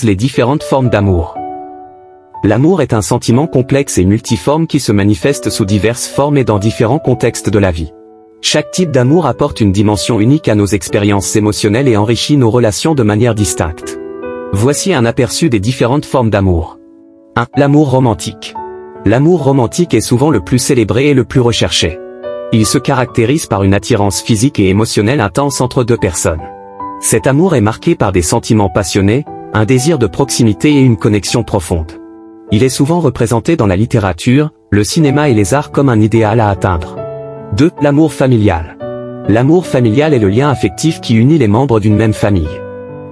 Les différentes formes d'amour. L'amour est un sentiment complexe et multiforme qui se manifeste sous diverses formes et dans différents contextes de la vie. Chaque type d'amour apporte une dimension unique à nos expériences émotionnelles et enrichit nos relations de manière distincte. Voici un aperçu des différentes formes d'amour. 1. L'amour romantique. L'amour romantique est souvent le plus célébré et le plus recherché. Il se caractérise par une attirance physique et émotionnelle intense entre deux personnes. Cet amour est marqué par des sentiments passionnés, un désir de proximité et une connexion profonde. Il est souvent représenté dans la littérature, le cinéma et les arts comme un idéal à atteindre. 2. L'amour familial. L'amour familial est le lien affectif qui unit les membres d'une même famille.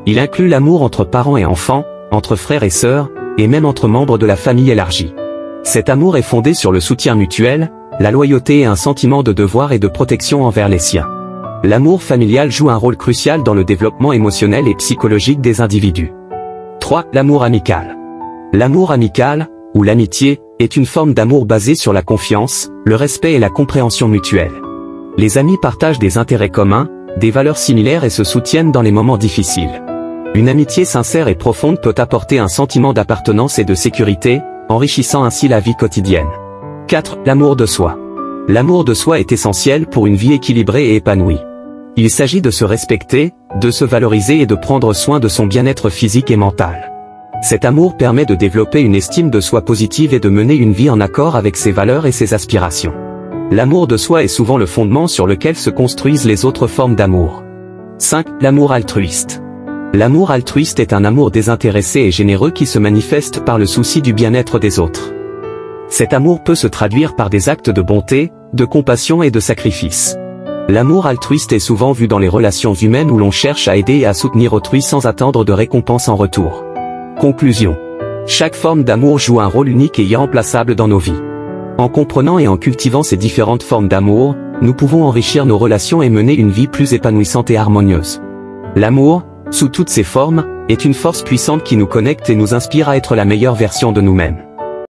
Il inclut l'amour entre parents et enfants, entre frères et sœurs, et même entre membres de la famille élargie. Cet amour est fondé sur le soutien mutuel, la loyauté et un sentiment de devoir et de protection envers les siens. L'amour familial joue un rôle crucial dans le développement émotionnel et psychologique des individus. 3. L'amour amical. L'amour amical, ou l'amitié, est une forme d'amour basée sur la confiance, le respect et la compréhension mutuelle. Les amis partagent des intérêts communs, des valeurs similaires et se soutiennent dans les moments difficiles. Une amitié sincère et profonde peut apporter un sentiment d'appartenance et de sécurité, enrichissant ainsi la vie quotidienne. 4. L'amour de soi. L'amour de soi est essentiel pour une vie équilibrée et épanouie. Il s'agit de se respecter, de se valoriser et de prendre soin de son bien-être physique et mental. Cet amour permet de développer une estime de soi positive et de mener une vie en accord avec ses valeurs et ses aspirations. L'amour de soi est souvent le fondement sur lequel se construisent les autres formes d'amour. 5. L'amour altruiste. L'amour altruiste est un amour désintéressé et généreux qui se manifeste par le souci du bien-être des autres. Cet amour peut se traduire par des actes de bonté, de compassion et de sacrifice. L'amour altruiste est souvent vu dans les relations humaines où l'on cherche à aider et à soutenir autrui sans attendre de récompense en retour. Conclusion. Chaque forme d'amour joue un rôle unique et irremplaçable dans nos vies. En comprenant et en cultivant ces différentes formes d'amour, nous pouvons enrichir nos relations et mener une vie plus épanouissante et harmonieuse. L'amour, sous toutes ses formes, est une force puissante qui nous connecte et nous inspire à être la meilleure version de nous-mêmes.